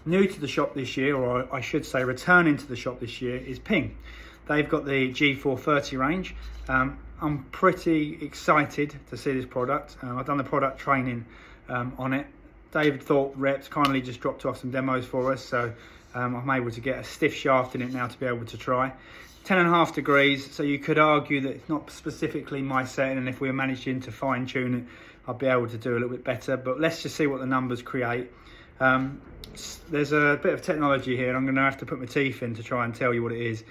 new to the shop this year, or I should say returning to the shop this year, is Ping. They've got the G430 range. I'm pretty excited to see this product. I've done the product training on it. David Thorpe Reps kindly just dropped off some demos for us, so I'm able to get a stiff shaft in it now to be able to try. 10.5 degrees, so you could argue that it's not specifically my setting, and if we were managing to fine tune it, I'd be able to do a little bit better, but let's just see what the numbers create. There's a bit of technology here, and I'm going to have to put my teeth in to try and tell you what it is.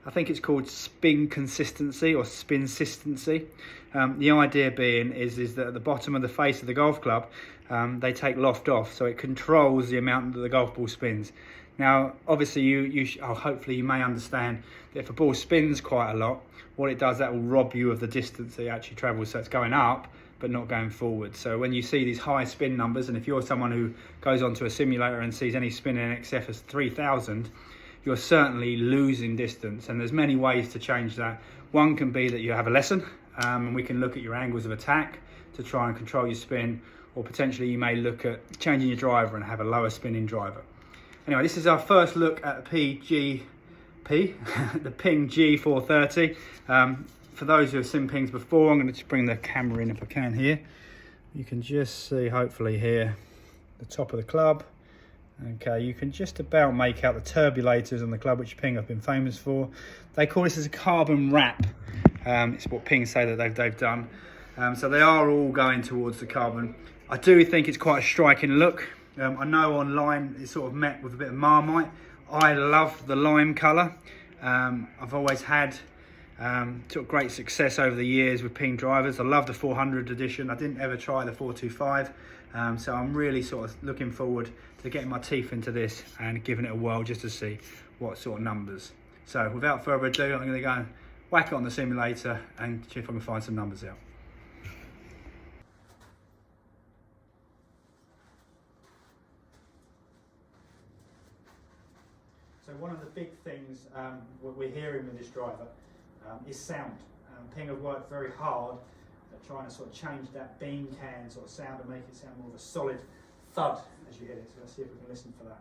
I think it's called spin consistency or spin consistency. The idea being is that at the bottom of the face of the golf club, they take loft off, so it controls the amount that the golf ball spins. Now, obviously, hopefully you may understand that if a ball spins quite a lot, what it does, that will rob you of the distance that it actually travels. So it's going up, but not going forward. So when you see these high spin numbers, and if you're someone who goes onto a simulator and sees any spin in excess of 3,000, you're certainly losing distance. And there's many ways to change that. One can be that you have a lesson, and we can look at your angles of attack to try and control your spin, or potentially you may look at changing your driver and have a lower spinning driver. Anyway, this is our first look at the the Ping G430. For those who have seen Pings before, I'm going to just bring the camera in if I can here. You can just see, hopefully here, the top of the club. Okay, you can just about make out the turbulators on the club, which Ping have been famous for. They call this as a carbon wrap. It's what Ping say that they've done. So they are all going towards the carbon. I do think it's quite a striking look. I know online it's sort of met with a bit of Marmite. I love the lime colour. I've always had sort of great success over the years with Ping drivers. I love the 400 edition. I didn't ever try the 425. So I'm really sort of looking forward to getting my teeth into this and giving it a whirl just to see what sort of numbers. So without further ado, I'm going to go and whack it on the simulator and see if I can find some numbers out. So one of the big things we're hearing with this driver is sound. Ping have worked very hard at trying to sort of change that bean can sort of sound and make it sound more of a solid thud as you hit it. So let's see if we can listen for that.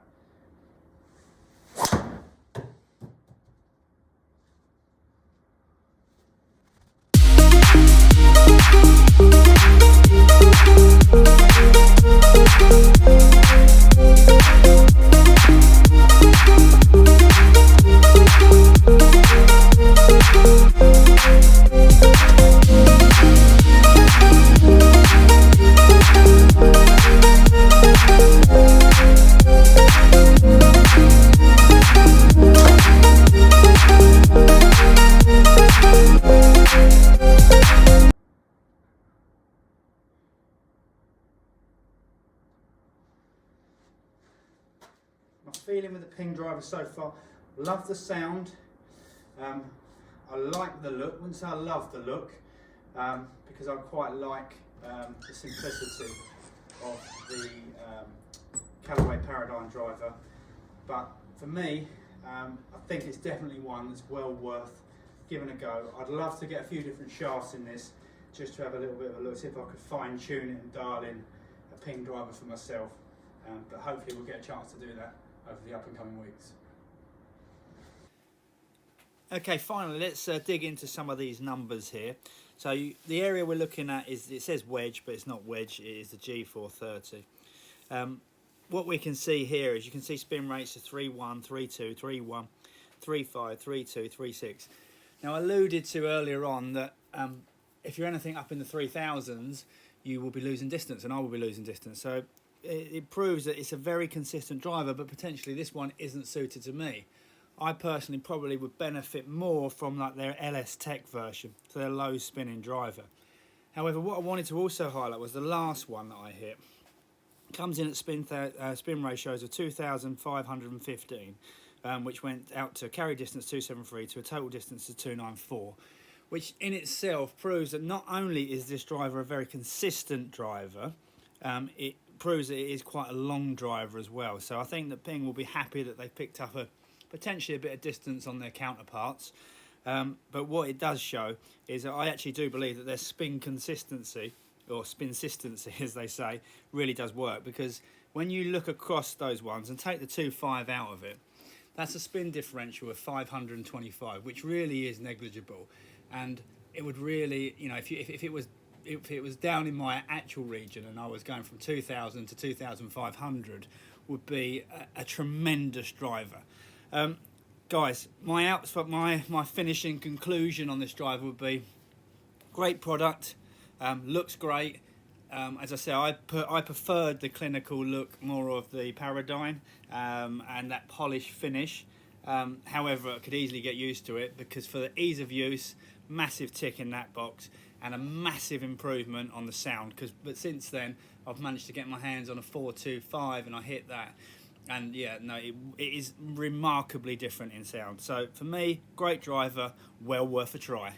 My feeling with the Ping driver so far, love the sound. I like the look. Wouldn't say I love the look because I quite like the simplicity of the Callaway Paradigm driver. But for me, I think it's definitely one that's well worth giving a go. I'd love to get a few different shafts in this just to have a little bit of a look, see if I could fine tune it and dial in a Ping driver for myself. But hopefully we'll get a chance to do that over the up and coming weeks. Okay, finally let's dig into some of these numbers here. So the area we're looking at is, it says wedge, but it's not wedge, it is the G430. What we can see here is you can see spin rates of 3.1, 3.2, 3.1, 3.5, 3.2, 3.6. Now I alluded to earlier on that if you're anything up in the 3000s, you will be losing distance, and I will be losing distance. So it proves that it's a very consistent driver, but potentially this one isn't suited to me. I personally probably would benefit more from like their LS Tech version, so their low spinning driver. However, what I wanted to also highlight was the last one that I hit. It comes in at spin ratios of 2,515, which went out to carry distance 273 to a total distance of 294, which in itself proves that not only is this driver a very consistent driver, it proves that it is quite a long driver as well. So I think that Ping will be happy that they picked up potentially a bit of distance on their counterparts. But what it does show is that I actually do believe that their spin consistency, or spin-sistency as they say, really does work, because when you look across those ones and take the 2.5 out of it, that's a spin differential of 525, which really is negligible. And it would really, you know, if it was down in my actual region and I was going from 2,000 to 2,500, would be a tremendous driver. Guys, my finishing conclusion on this driver would be great product, looks great. As I say, I preferred the clinical look more of the Paradigm and that polished finish. However, I could easily get used to it because for the ease of use, massive tick in that box and a massive improvement on the sound. But since then, I've managed to get my hands on a 425 and I hit that. And yeah, no, it is remarkably different in sound. So for me, great driver, well worth a try.